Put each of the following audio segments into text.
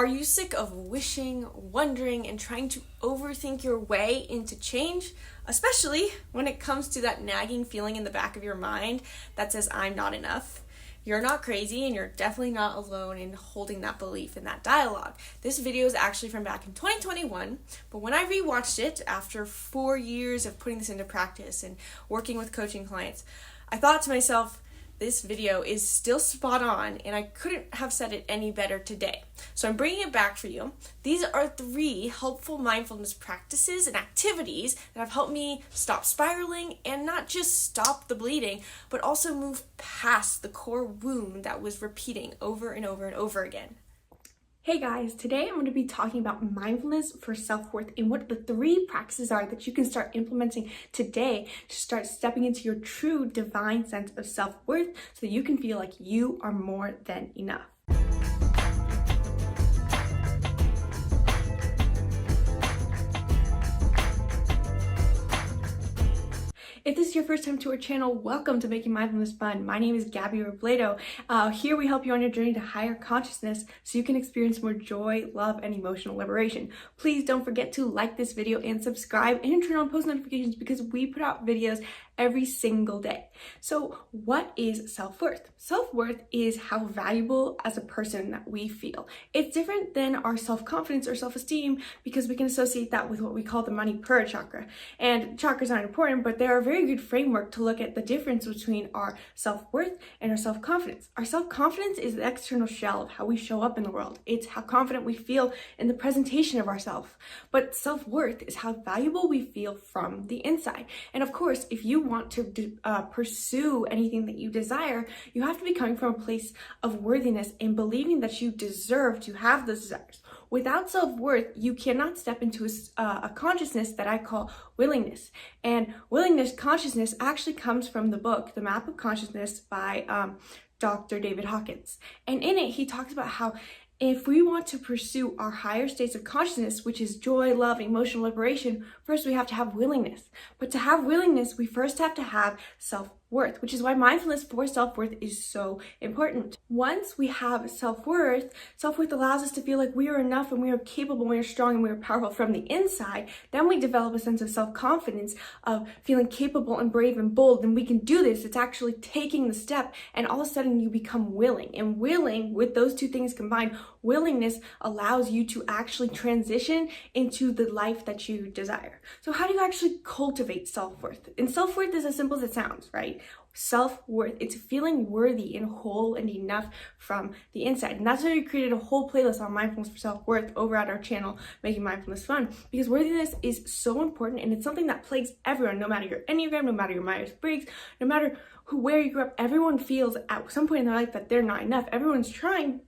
Are you sick of wishing, wondering, and trying to overthink your way into change? Especially when it comes to that nagging feeling in the back of your mind that says, I'm not enough. You're not crazy, and you're definitely not alone in holding that belief in that dialogue. This video is actually from back in 2021, but when I rewatched it after 4 years of putting this into practice and working with coaching clients, I thought to myself, this video is still spot on, and I couldn't have said it any better today. So I'm bringing it back for you. These are 3 helpful mindfulness practices and activities that have helped me stop spiraling and not just stop the bleeding, but also move past the core wound that was repeating over and over and over again. Hey guys, today I'm going to be talking about mindfulness for self-worth and what the 3 practices are that you can start implementing today to start stepping into your true divine sense of self-worth so that you can feel like you are more than enough. If this is your first time to our channel, welcome to Making Mindfulness Fun. My name is Gabby Robledo. Here we help you on your journey to higher consciousness so you can experience more joy, love, and emotional liberation. Please don't forget to like this video and subscribe and turn on post notifications because we put out videos every single day. So what is self-worth? Self-worth is how valuable as a person that we feel. It's different than our self-confidence or self-esteem because we can associate that with what we call the Manipura chakra. And chakras aren't important, but they're a very good framework to look at the difference between our self-worth and our self-confidence. Our self-confidence is the external shell of how we show up in the world. It's how confident we feel in the presentation of ourselves. But self-worth is how valuable we feel from the inside. And of course, if you want to pursue anything that you desire, you have to be coming from a place of worthiness and believing that you deserve to have those desires. Without self-worth, you cannot step into a consciousness that I call willingness. And willingness consciousness actually comes from the book, The Map of Consciousness by Dr. David Hawkins. And in it, he talks about how if we want to pursue our higher states of consciousness, which is joy, love, emotional liberation, first we have to have willingness. But to have willingness, we first have to have self-worth, which is why mindfulness for self-worth is so important. Once we have self-worth, self-worth allows us to feel like we are enough and we are capable, we are strong, and we are powerful from the inside. Then we develop a sense of self-confidence, of feeling capable and brave and bold, and we can do this. It's actually taking the step, and all of a sudden you become willing. And willing, with those 2 things combined, willingness allows you to actually transition into the life that you desire. So how do you actually cultivate self-worth? And self-worth is as simple as it sounds, right? Self-worth, it's feeling worthy and whole and enough from the inside. And that's why we created a whole playlist on mindfulness for self-worth over at our channel, Making Mindfulness Fun, because worthiness is so important, and it's something that plagues everyone, no matter your Enneagram, no matter your Myers-Briggs, no matter where you grew up. Everyone feels at some point in their life that they're not enough. Everyone's trying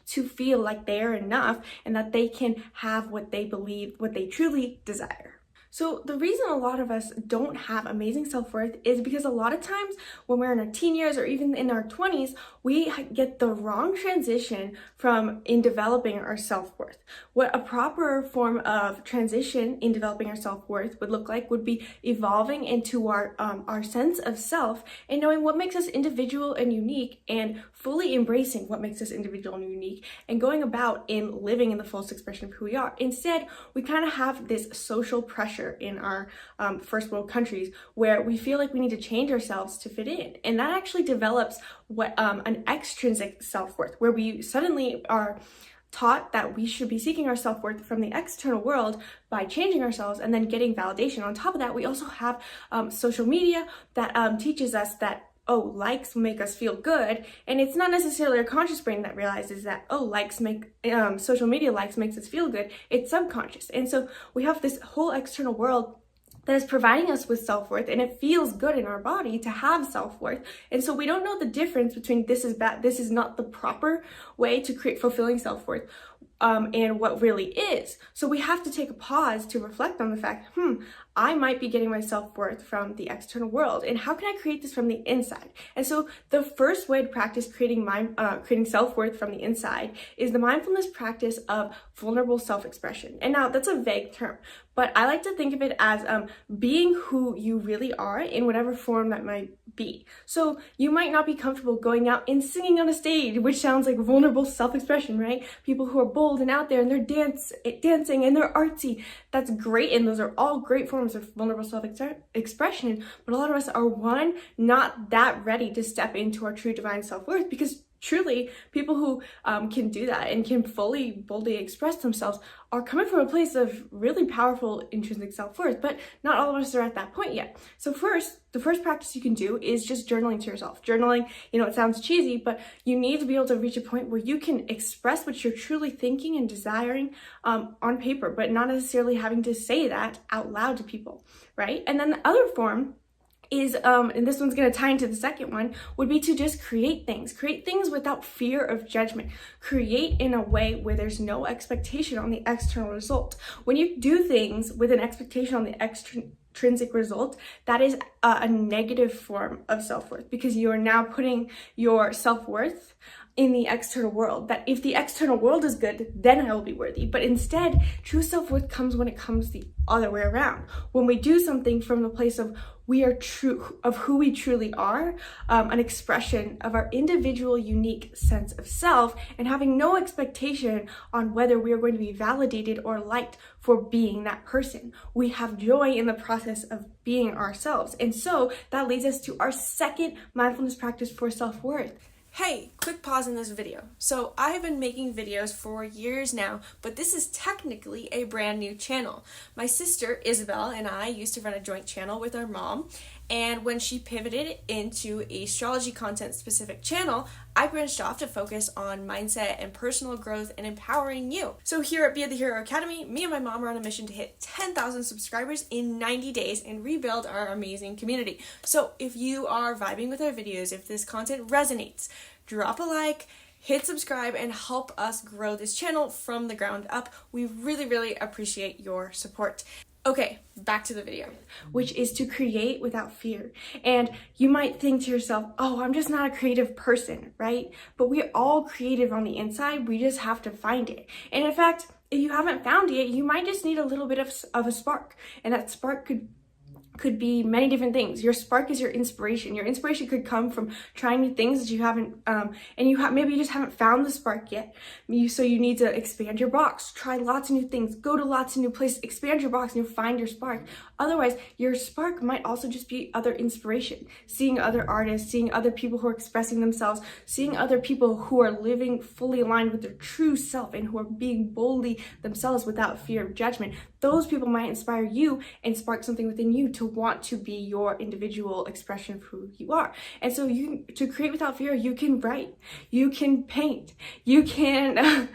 to feel like they're enough and that they can have what they believe, what they truly desire. So the reason a lot of us don't have amazing self-worth is because a lot of times when we're in our teen years or even in our 20s, we get the wrong transition from in developing our self-worth. What a proper form of transition in developing our self-worth would look like would be evolving into our sense of self and knowing what makes us individual and unique and fully embracing what makes us individual and unique and going about in living in the fullest expression of who we are. Instead, we kind of have this social pressure in our first world countries where we feel like we need to change ourselves to fit in, and that actually develops what an extrinsic self-worth, where we suddenly are taught that we should be seeking our self-worth from the external world by changing ourselves and then getting validation. On top of that, we also have social media that teaches us that likes make us feel good, and it's not necessarily our conscious brain that realizes that likes make social media likes makes us feel good. It's subconscious, and so we have this whole external world that is providing us with self-worth, and it feels good in our body to have self-worth. And so we don't know the difference between this is bad, this is not the proper way to create fulfilling self-worth, and what really is. So we have to take a pause to reflect on the fact, I might be getting my self-worth from the external world, and how can I create this from the inside? And so the first way to practice creating self-worth from the inside is the mindfulness practice of vulnerable self-expression. And now that's a vague term, but I like to think of it as being who you really are in whatever form that might be. So you might not be comfortable going out and singing on a stage, which sounds like vulnerable self-expression, right? People who are bold and out there and they're dancing and they're artsy. That's great, and those are all great forms of vulnerable self-expression, but a lot of us are, one, not that ready to step into our true divine self-worth, because truly, people who can do that and can fully, boldly express themselves are coming from a place of really powerful intrinsic self-worth, but not all of us are at that point yet. So the first practice you can do is just journaling to yourself. Journaling, it sounds cheesy, but you need to be able to reach a point where you can express what you're truly thinking and desiring on paper, but not necessarily having to say that out loud to people, right? And then the other form is, and this one's going to tie into the second one, would be to just create things without fear of judgment. Create in a way where there's no expectation on the external result. When you do things with an expectation on the extrinsic result, that is a negative form of self-worth, because you are now putting your self-worth in the external world, that if the external world is good, then I will be worthy. But instead, true self-worth comes when it comes the other way around. When we do something from the place of we are true, of who we truly are, an expression of our individual unique sense of self, and having no expectation on whether we are going to be validated or liked for being that person. We have joy in the process of being ourselves. And so that leads us to our second mindfulness practice for self-worth. Hey, quick pause in this video. So I have been making videos for years now, but this is technically a brand new channel. My sister Isabel and I used to run a joint channel with our mom, and when she pivoted into a astrology content specific channel, I branched off to focus on mindset and personal growth and empowering you. So here at Be the Hero Academy, me and my mom are on a mission to hit 10,000 subscribers in 90 days and rebuild our amazing community. So if you are vibing with our videos, if this content resonates, drop a like, hit subscribe, and help us grow this channel from the ground up. We really, really appreciate your support. Okay, back to the video, which is to create without fear. And you might think to yourself, oh, I'm just not a creative person, right? But we're all creative on the inside. We just have to find it. And in fact, if you haven't found it, you might just need a little bit of a spark. And that spark could be many different things. Your spark is your inspiration. Your inspiration could come from trying new things that you haven't, maybe you just haven't found the spark yet. So you need to expand your box, try lots of new things, go to lots of new places, expand your box, and you'll find your spark. Otherwise, your spark might also just be other inspiration, seeing other artists, seeing other people who are expressing themselves, seeing other people who are living fully aligned with their true self and who are being boldly themselves without fear of judgment. Those people might inspire you and spark something within you to want to be your individual expression of who you are. And so to create without fear, you can write, you can paint, you can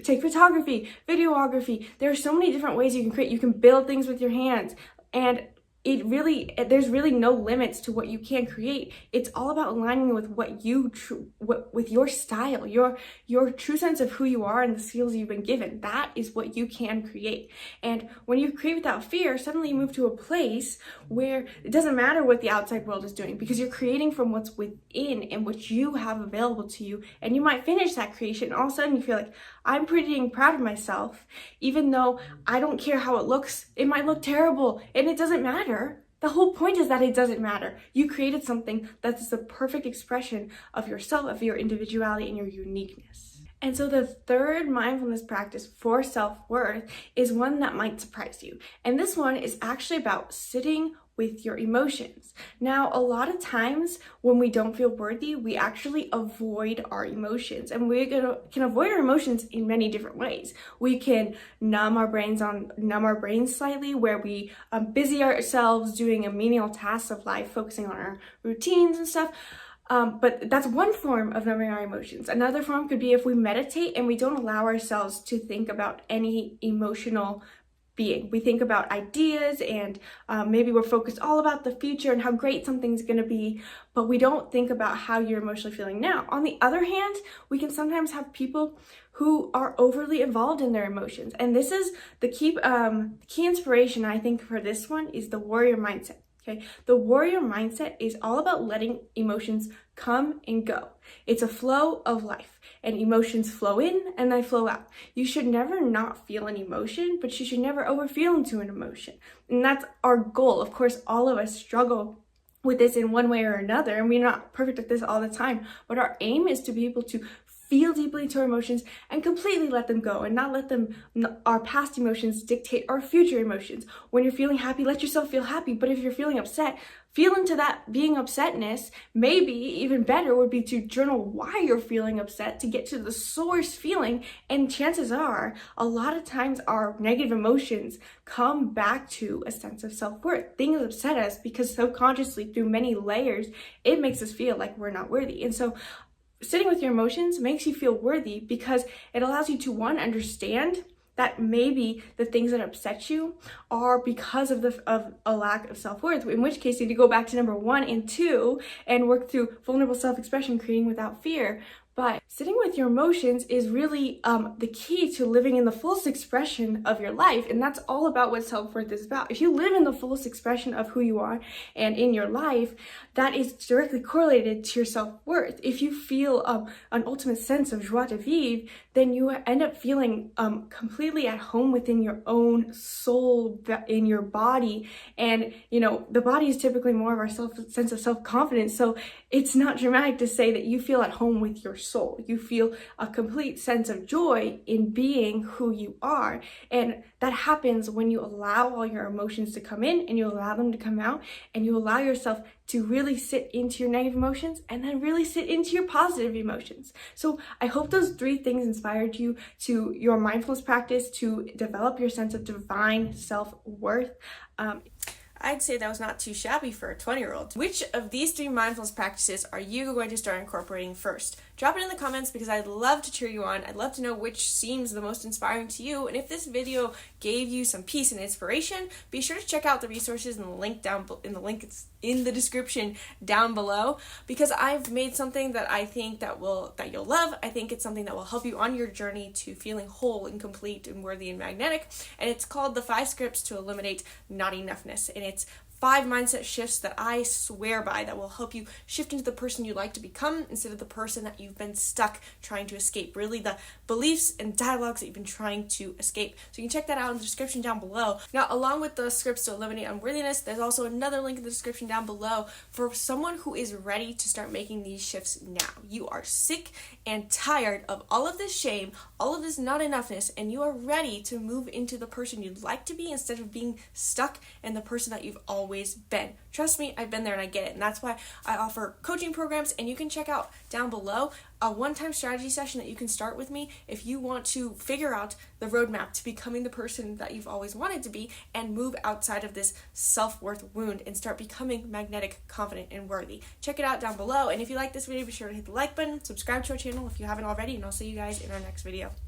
take photography, videography. There are so many different ways you can create. You can build things with your hands, and there's really no limits to what you can create. It's all about aligning with with your style, your true sense of who you are and the skills you've been given. That is what you can create. And when you create without fear, suddenly you move to a place where it doesn't matter what the outside world is doing, because you're creating from what's within and what you have available to you. And you might finish that creation, and all of a sudden you feel like, I'm pretty proud of myself, even though I don't care how it looks. It might look terrible, and it doesn't matter. The whole point is that it doesn't matter. You created something that's the perfect expression of yourself, of your individuality and your uniqueness. And so the third mindfulness practice for self-worth is one that might surprise you. And this one is actually about sitting with your emotions. Now, a lot of times when we don't feel worthy, we actually avoid our emotions, and we can avoid our emotions in many different ways. We can numb our brains slightly, where we busy ourselves doing a menial tasks of life, focusing on our routines and stuff. But that's one form of numbing our emotions. Another form could be if we meditate and we don't allow ourselves to think about any emotional being. We think about ideas, and maybe we're focused all about the future and how great something's going to be, but we don't think about how you're emotionally feeling now. On the other hand, we can sometimes have people who are overly involved in their emotions, and this is the key inspiration, I think, for this one is the warrior mindset. Okay, the warrior mindset is all about letting emotions come and go. It's a flow of life, and emotions flow in and they flow out. You should never not feel an emotion, but you should never overfeel into an emotion. And that's our goal. Of course, all of us struggle with this in one way or another, and we're not perfect at this all the time, but our aim is to be able to feel deeply into our emotions and completely let them go and not let them, our past emotions, dictate our future emotions. When you're feeling happy, let yourself feel happy. But if you're feeling upset, feel into that being upsetness. Maybe even better would be to journal why you're feeling upset to get to the source feeling. And chances are, a lot of times our negative emotions come back to a sense of self-worth. Things upset us because subconsciously, through many layers, it makes us feel like we're not worthy. And so sitting with your emotions makes you feel worthy because it allows you to, one, understand that maybe the things that upset you are because of a lack of self-worth, in which case you need to go back to number 1 and 2 and work through vulnerable self-expression, creating without fear. But sitting with your emotions is really the key to living in the fullest expression of your life. And that's all about what self-worth is about. If you live in the fullest expression of who you are and in your life, that is directly correlated to your self-worth. If you feel an ultimate sense of joie de vivre, then you end up feeling completely at home within your own soul, in your body. And, you know, the body is typically more of our sense of self-confidence. So it's not dramatic to say that you feel at home with your soul. You feel a complete sense of joy in being who you are. And that happens when you allow all your emotions to come in and you allow them to come out, and you allow yourself to really sit into your negative emotions and then really sit into your positive emotions. So I hope those 3 things inspired you to your mindfulness practice to develop your sense of divine self-worth. I'd say that was not too shabby for a 20-year-old. Which of these 3 mindfulness practices are you going to start incorporating first? Drop it in the comments because I'd love to cheer you on. I'd love to know which seems the most inspiring to you. And if this video gave you some peace and inspiration, be sure to check out the resources in the link in the description down below, because I've made something that I think that you'll love. I think it's something that will help you on your journey to feeling whole and complete and worthy and magnetic. And it's called the 5 Scripts to Eliminate Not-Enoughness. And it's 5 mindset shifts that I swear by that will help you shift into the person you'd like to become instead of the person that you've been stuck trying to escape. Really, the beliefs and dialogues that you've been trying to escape. So you can check that out in the description down below. Now, along with the scripts to eliminate unworthiness, there's also another link in the description down below for someone who is ready to start making these shifts now. You are sick and tired of all of this shame, all of this not enoughness, and you are ready to move into the person you'd like to be instead of being stuck in the person that you've always been. Trust me, I've been there and I get it. And that's why I offer coaching programs, and you can check out down below a one-time strategy session that you can start with me if you want to figure out the roadmap to becoming the person that you've always wanted to be and move outside of this self-worth wound and start becoming magnetic, confident, and worthy. Check it out down below. And if you like this video, be sure to hit the like button, subscribe to our channel if you haven't already, and I'll see you guys in our next video.